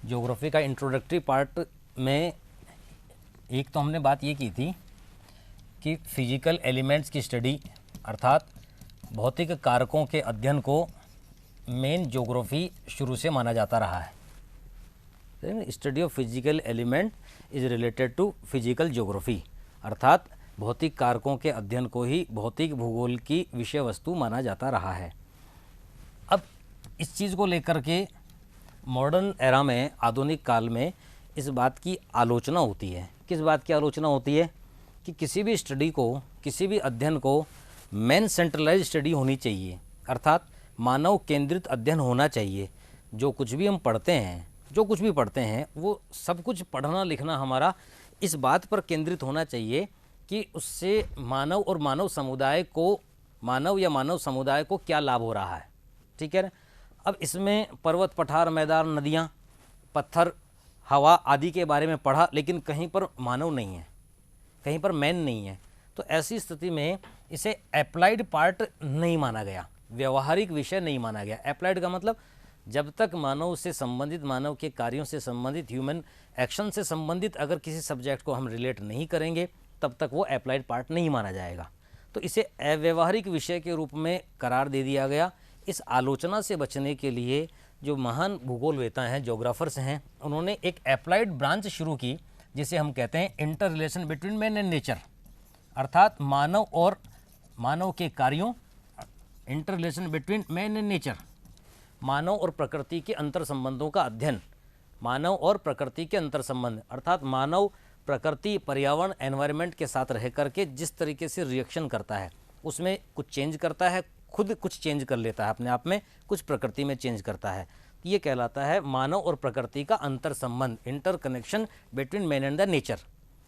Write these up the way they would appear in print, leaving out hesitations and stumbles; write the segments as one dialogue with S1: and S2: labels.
S1: Geography का introductory part में एक तो हमने बात ये की थी कि फिजिकल एलिमेंट्स की स्टडी अर्थात भौतिक कारकों के अध्ययन को मेन ज्योग्राफी शुरू से माना जाता रहा है। Study of physical element is related to physical geography, अर्थात भौतिक कारकों के अध्ययन को ही भौतिक भूगोल की विषय वस्तु माना जाता रहा है। अब इस चीज़ को लेकर के मॉडर्न एरा में, आधुनिक काल में इस बात की आलोचना होती है। किस बात की आलोचना होती है? कि किसी भी स्टडी को, किसी भी अध्ययन को मेन सेंट्रलाइज स्टडी होनी चाहिए, अर्थात मानव केंद्रित अध्ययन होना चाहिए। जो कुछ भी हम पढ़ते हैं, जो कुछ भी पढ़ते हैं, वो सब कुछ पढ़ना लिखना हमारा इस बात पर केंद्रित होना चाहिए कि उससे मानव और मानव समुदाय को, मानव या मानव समुदाय को क्या लाभ हो रहा है। ठीक है ना। अब इसमें पर्वत, पठार, मैदान, नदियाँ, पत्थर, हवा आदि के बारे में पढ़ा, लेकिन कहीं पर मानव नहीं है, कहीं पर मैन नहीं है। तो ऐसी स्थिति में इसे अप्लाइड पार्ट नहीं माना गया, व्यवहारिक विषय नहीं माना गया। अप्लाइड का मतलब जब तक मानव से संबंधित, मानव के कार्यों से संबंधित, ह्यूमन एक्शन से संबंधित अगर किसी सब्जेक्ट को हम रिलेट नहीं करेंगे तब तक वो अप्लाइड पार्ट नहीं माना जाएगा। तो इसे अव्यवहारिक विषय के रूप में करार दे दिया गया। इस आलोचना से बचने के लिए जो महान भूगोलवेता हैं, ज्योग्राफर्स हैं, उन्होंने एक अप्लाइड ब्रांच शुरू की जिसे हम कहते हैं interrelation between man and nature, अर्थात मानव और मानव के कार्यों, interrelation between man and nature, मानव और प्रकृति के अंतर संबंधों का अध्ययन। मानव और प्रकृति के अंतर संबंध अर्थात मानव प्रकृति, पर्यावरण, एनवायरनमेंट के साथ रह करके जिस तरीके से रिएक्शन करता है, उसमें कुछ चेंज करता है, खुद कुछ चेंज कर लेता है अपने आप में, कुछ प्रकृति में चेंज करता है। ये कहलाता है मानव और प्रकृति का अंतर संबंध, inter connection between man and the nature.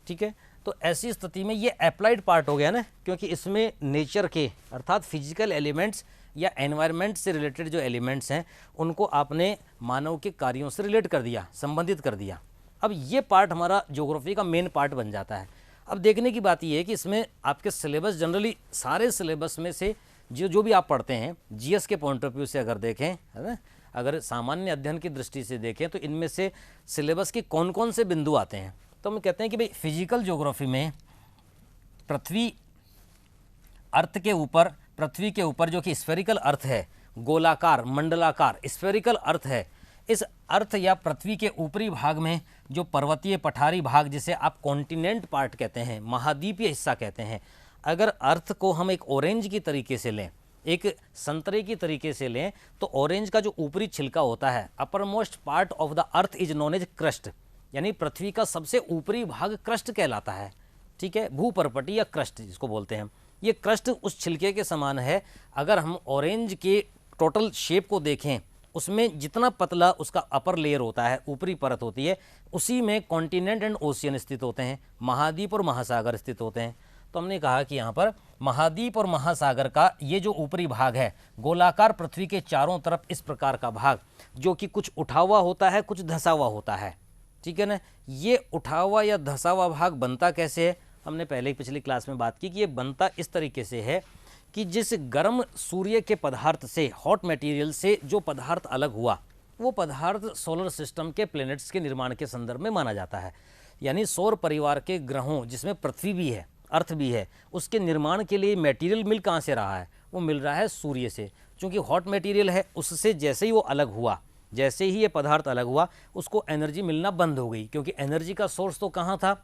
S1: ठीक है। तो ऐसी स्थिति में ये अप्लाइड पार्ट हो गया ना, क्योंकि इसमें नेचर के अर्थात फिजिकल एलिमेंट्स या एनवायरनमेंट से रिलेटेड जो एलिमेंट्स हैं उनको आपने मानव के कार्यों से रिलेट कर दिया, संबंधित कर दिया। अब ये पार्ट हमारा ज्योग्राफी का मेन पार्ट बन जाता है। अब देखने की बात ये है कि इसमें आपके सिलेबस, जनरली सारे सिलेबस में से जो भी आप पढ़ते हैं, जीएस के पॉइंट ऑफ व्यू से अगर देखें, है ना, अगर सामान्य अध्ययन की दृष्टि से देखें तो इनमें से सिलेबस के कौन कौन से बिंदु आते हैं। तो हम कहते हैं कि भाई फिजिकल ज्योग्राफी में पृथ्वी, अर्थ के ऊपर, पृथ्वी के ऊपर जो कि स्फेरिकल अर्थ है, गोलाकार, मंडलाकार स्फेरिकल अर्थ है, इस अर्थ या पृथ्वी के ऊपरी भाग में जो पर्वतीय पठारी भाग, जिसे आप कॉन्टिनेंट पार्ट कहते हैं, महाद्वीपीय हिस्सा कहते हैं, अगर अर्थ को हम एक ऑरेंज की तरीके से लें, एक संतरे की तरीके से लें, तो ऑरेंज का जो ऊपरी छिलका होता है, uppermost part of the earth is known as crust, यानी पृथ्वी का सबसे ऊपरी भाग क्रस्ट कहलाता है। ठीक है, भूपर्पटी या क्रस्ट जिसको बोलते हैं। ये क्रस्ट उस छिलके के समान है। अगर हम ऑरेंज के टोटल शेप को देखें, उसमें जितना पतला उसका अपर लेयर होता है, ऊपरी परत होती है, उसी में कॉन्टिनेंट एंड ओशियन स्थित होते हैं, महाद्वीप और महासागर स्थित होते हैं। तो हमने कहा कि यहाँ पर महाद्वीप और महासागर का ये जो ऊपरी भाग है, गोलाकार पृथ्वी के चारों तरफ इस प्रकार का भाग, जो कि कुछ उठा हुआ होता है, कुछ धंसा हुआ होता है। ठीक है ना। ये उठा हुआ या धंसा हुआ भाग बनता कैसे है? हमने पहले ही पिछली क्लास में बात की कि ये बनता इस तरीके से है कि जिस गर्म सूर्य के पदार्थ से, हॉट मटेरियल से जो पदार्थ अलग हुआ, वो पदार्थ सोलर सिस्टम के प्लैनेट्स के निर्माण के संदर्भ में माना जाता है। यानी सौर परिवार के ग्रहों, जिसमें पृथ्वी भी है, अर्थ भी है, उसके निर्माण के लिए मटेरियल मिल कहाँ से रहा है? वो मिल रहा है सूर्य से। चूँकि हॉट मटेरियल है, उससे जैसे ही वो अलग हुआ, जैसे ही ये पदार्थ अलग हुआ, उसको एनर्जी मिलना बंद हो गई, क्योंकि एनर्जी का सोर्स तो कहाँ था?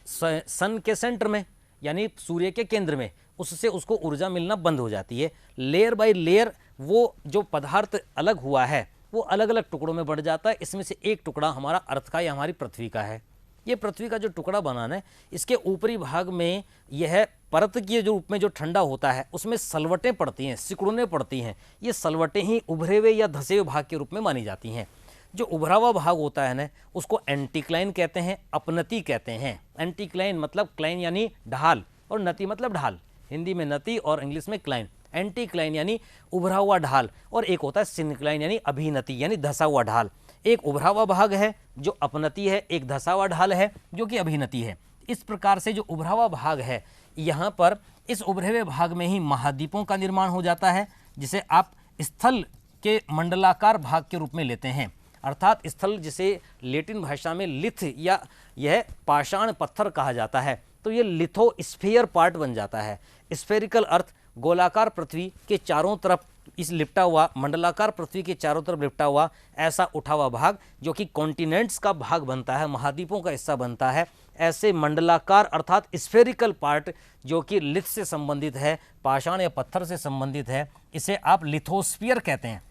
S1: सन के सेंटर में, यानी सूर्य के केंद्र में। उससे उसको ऊर्जा मिलना बंद हो जाती है। लेयर बाय लेयर वो जो पदार्थ अलग हुआ है वो अलग अलग टुकड़ों में बढ़ जाता है। इसमें से एक टुकड़ा हमारा अर्थ का या हमारी पृथ्वी का है। ये पृथ्वी का जो टुकड़ा बनाना है, इसके ऊपरी भाग में यह परत के जो रूप में जो ठंडा होता है, उसमें सलवटें पड़ती हैं, सिकुड़ने पड़ती हैं। ये सलवटें ही उभरे हुए या धसे हुए भाग के रूप में मानी जाती हैं। जो उभरा हुआ भाग होता है ना, उसको एंटीक्लाइन कहते हैं, अपनति कहते हैं। एंटीक्लाइन मतलब क्लाइन यानी ढाल, और नति मतलब ढाल। हिंदी में नति और इंग्लिश में क्लाइन। एंटीक्लाइन यानी उभरा हुआ ढाल, और एक होता है सिनक्लाइन यानी अभिनति यानी धसा हुआ ढाल। एक उभरा हुआ भाग है जो अपनति है, एक धसा हुआ ढाल है जो कि अभिनति है। इस प्रकार से जो उभरा हुआ भाग है, यहाँ पर इस उभरे हुए भाग में ही महाद्वीपों का निर्माण हो जाता है, जिसे आप स्थल के मंडलाकार भाग के रूप में लेते हैं। अर्थात स्थल जिसे लेटिन भाषा में लिथ या यह पाषाण पत्थर कहा जाता है, तो ये लिथोस्फीयर पार्ट बन जाता है। स्फेरिकल अर्थ गोलाकार पृथ्वी के चारों तरफ इस लिपटा हुआ, मंडलाकार पृथ्वी के चारों तरफ लिपटा हुआ ऐसा उठा हुआ भाग जो कि कॉन्टिनेंट्स का भाग बनता है, महाद्वीपों का हिस्सा बनता है। ऐसे मंडलाकार अर्थात स्फेरिकल पार्ट जो कि लिथ से संबंधित है, पाषाण या पत्थर से संबंधित है, इसे आप लिथोस्फीयर कहते हैं।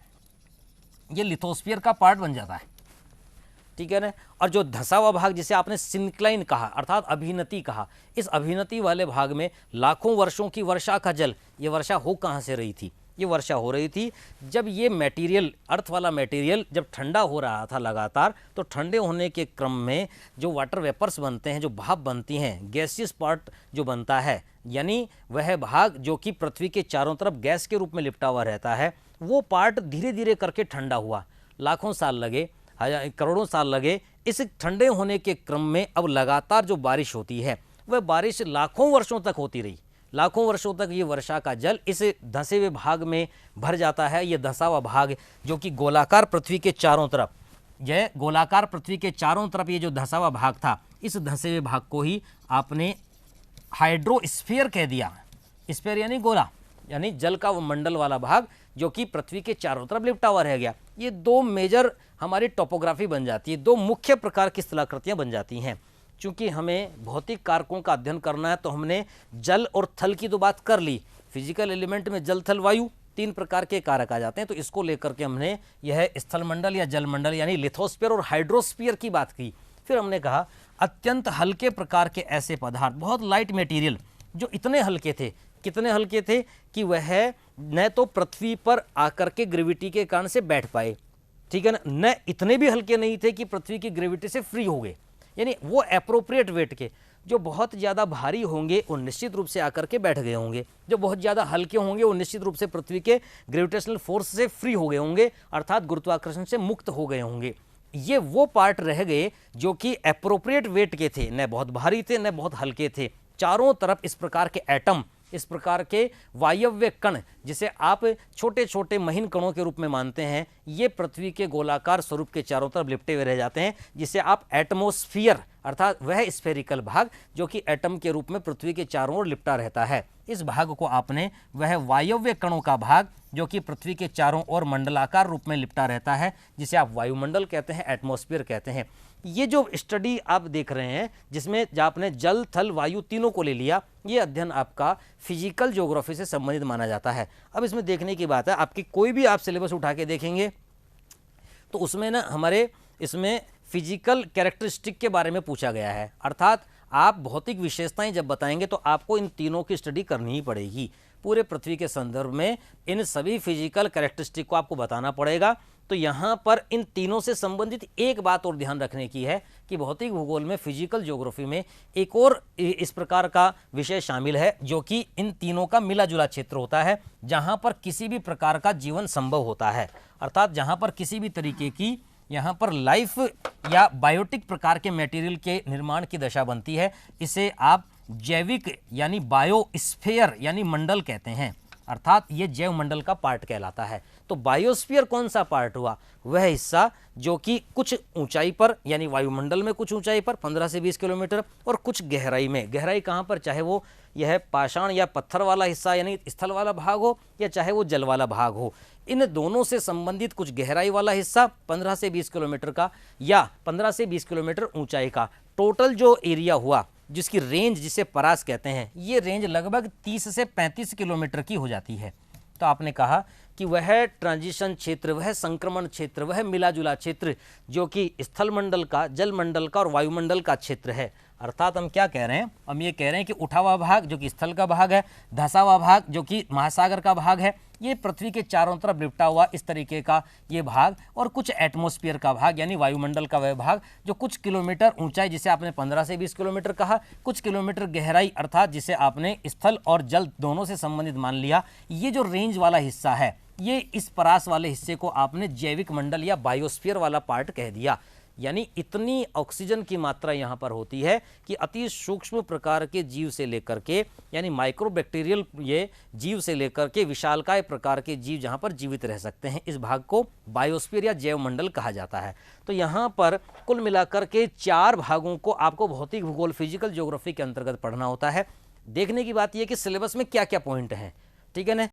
S1: ये लिथोस्फीयर का पार्ट बन जाता है, ठीक है ना। और जो धंसा हुआ भाग जिसे आपने सिंक्लाइन कहा अर्थात अभिनति कहा, इस अभिनति वाले भाग में लाखों वर्षों की वर्षा का जल, ये वर्षा हो कहाँ से रही थी? ये वर्षा हो रही थी जब ये मटेरियल, अर्थ वाला मटेरियल जब ठंडा हो रहा था लगातार, तो ठंडे होने के क्रम में जो वाटर वेपर्स बनते हैं, जो भाप बनती हैं, गैसियस पार्ट जो बनता है, यानी वह भाग जो कि पृथ्वी के चारों तरफ गैस के रूप में लिपटा हुआ रहता है, वो पार्ट धीरे धीरे करके ठंडा हुआ। लाखों साल लगे, करोड़ों साल लगे। इस ठंडे होने के क्रम में अब लगातार जो बारिश होती है वह बारिश लाखों वर्षों तक होती रही। लाखों वर्षों तक ये वर्षा का जल इस धंसे हुए भाग में भर जाता है। ये धंसा हुआ भाग जो कि गोलाकार पृथ्वी के चारों तरफ, यह गोलाकार पृथ्वी के चारों तरफ ये जो धंसा हुआ भाग था, इस धंसे हुए भाग को ही आपने हाइड्रोस्फीयर कह दिया। स्फीयर यानी गोला, यानी जल का वो मंडल वाला भाग जो कि पृथ्वी के चारों तरफ लिपटा हुआ रह गया। ये दो मेजर हमारी टोपोग्राफी बन जाती है, दो मुख्य प्रकार की स्थलाकृतियाँ बन जाती हैं। चूंकि हमें भौतिक कारकों का अध्ययन करना है तो हमने जल और थल की तो बात कर ली। फिजिकल एलिमेंट में जल थल वायु तीन प्रकार के कारक आ जाते हैं, तो इसको लेकर के हमने यह स्थल मंडल या जल मंडल यानी लिथोस्फीयर और हाइड्रोस्फीयर की बात की। फिर हमने कहा अत्यंत हल्के प्रकार के ऐसे पदार्थ, बहुत लाइट मटेरियल जो इतने हल्के थे, कितने हल्के थे कि वह न तो पृथ्वी पर आकर के ग्रेविटी के कारण से बैठ पाए, ठीक है ना, न इतने भी हल्के नहीं थे कि पृथ्वी की ग्रेविटी से फ्री हो गए। यानी वो एप्रोप्रिएट वेट के, जो बहुत ज़्यादा भारी होंगे वो निश्चित रूप से आकर के बैठ गए होंगे, जो बहुत ज़्यादा हल्के होंगे वो निश्चित रूप से पृथ्वी के ग्रेविटेशनल फोर्स से फ्री हो गए होंगे, अर्थात गुरुत्वाकर्षण से मुक्त हो गए होंगे। ये वो पार्ट रह गए जो कि एप्रोप्रिएट वेट के थे, न बहुत भारी थे न बहुत हल्के थे। चारों तरफ इस प्रकार के एटम, इस प्रकार के वायव्य कण जिसे आप छोटे छोटे महीन कणों के रूप में मानते हैं, ये पृथ्वी के गोलाकार स्वरूप के चारों तरफ लिपटे हुए रह जाते हैं, जिसे आप एटमॉस्फेयर अर्थात वह स्फेरिकल भाग जो कि एटम के रूप में पृथ्वी के चारों ओर लिपटा रहता है, इस भाग को आपने वह वायव्य कणों का भाग जो कि पृथ्वी के चारों ओर मंडलाकार रूप में लिपटा रहता है, जिसे आप वायुमंडल कहते हैं, एटमॉस्फेयर कहते हैं। ये जो स्टडी आप देख रहे हैं जिसमें आपने जल थल वायु तीनों को ले लिया, ये अध्ययन आपका फिजिकल ज्योग्राफी से संबंधित माना जाता है। अब इसमें देखने की बात है, आपकी कोई भी आप सिलेबस उठा के देखेंगे तो उसमें ना हमारे इसमें फिजिकल कैरेक्टरिस्टिक के बारे में पूछा गया है, अर्थात आप भौतिक विशेषताएं जब बताएंगे तो आपको इन तीनों की स्टडी करनी ही पड़ेगी। पूरे पृथ्वी के संदर्भ में इन सभी फिजिकल कैरेक्टरिस्टिक को आपको बताना पड़ेगा। तो यहाँ पर इन तीनों से संबंधित एक बात और ध्यान रखने की है कि भौतिक भूगोल में फिजिकल ज्योग्राफी में एक और इस प्रकार का विषय शामिल है जो कि इन तीनों का मिला जुला क्षेत्र होता है, जहाँ पर किसी भी प्रकार का जीवन संभव होता है, अर्थात जहाँ पर किसी भी तरीके की यहाँ पर लाइफ या बायोटिक प्रकार के मटेरियल के निर्माण की दशा बनती है। इसे आप जैविक यानी बायोस्फीयर यानी मंडल कहते हैं, अर्थात ये जैव मंडल का पार्ट कहलाता है। तो बायोस्फीयर कौन सा पार्ट हुआ? वह हिस्सा जो कि कुछ ऊंचाई पर यानी वायुमंडल में कुछ ऊंचाई पर 15 से 20 किलोमीटर और कुछ गहराई में, गहराई कहाँ पर, चाहे वो यह पाषाण या पत्थर वाला हिस्सा यानी स्थल वाला भाग हो या चाहे वो जल वाला भाग हो, इन दोनों से संबंधित कुछ गहराई वाला हिस्सा 15 से 20 किलोमीटर का या 15 से 20 किलोमीटर ऊंचाई का, टोटल जो एरिया हुआ जिसकी रेंज जिसे परास कहते हैं, ये रेंज लगभग 30 से 35 किलोमीटर की हो जाती है। तो आपने कहा कि वह ट्रांजिशन क्षेत्र, वह संक्रमण क्षेत्र, वह मिला जुला क्षेत्र जो कि स्थल मंडल का, जल मंडल का और वायुमंडल का क्षेत्र है। अर्थात हम क्या कह रहे हैं? हम ये कह रहे हैं कि उठा हुआ भाग जो कि स्थल का भाग है, धंसा हुआ भाग जो कि महासागर का भाग है, ये पृथ्वी के चारों तरफ लिपटा हुआ इस तरीके का ये भाग, और कुछ एटमॉस्फेयर का भाग यानी वायुमंडल का वह भाग जो कुछ किलोमीटर ऊंचाई जिसे आपने 15 से 20 किलोमीटर कहा, कुछ किलोमीटर गहराई अर्थात जिसे आपने स्थल और जल दोनों से संबंधित मान लिया, ये जो रेंज वाला हिस्सा है, ये इस परास वाले हिस्से को आपने जैविक मंडल या बायोस्फीयर वाला पार्ट कह दिया। यानी इतनी ऑक्सीजन की मात्रा यहाँ पर होती है कि अति सूक्ष्म प्रकार के जीव से लेकर के, यानी माइक्रोबैक्टीरियल ये जीव से लेकर के विशालकाय प्रकार के जीव जहाँ पर जीवित रह सकते हैं, इस भाग को बायोस्फीयर या जैवमंडल कहा जाता है। तो यहाँ पर कुल मिलाकर के 4 भागों को आपको भौतिक भूगोल फिजिकल ज्योग्राफी के अंतर्गत पढ़ना होता है। देखने की बात यह कि सिलेबस में क्या क्या पॉइंट हैं, ठीक है ना।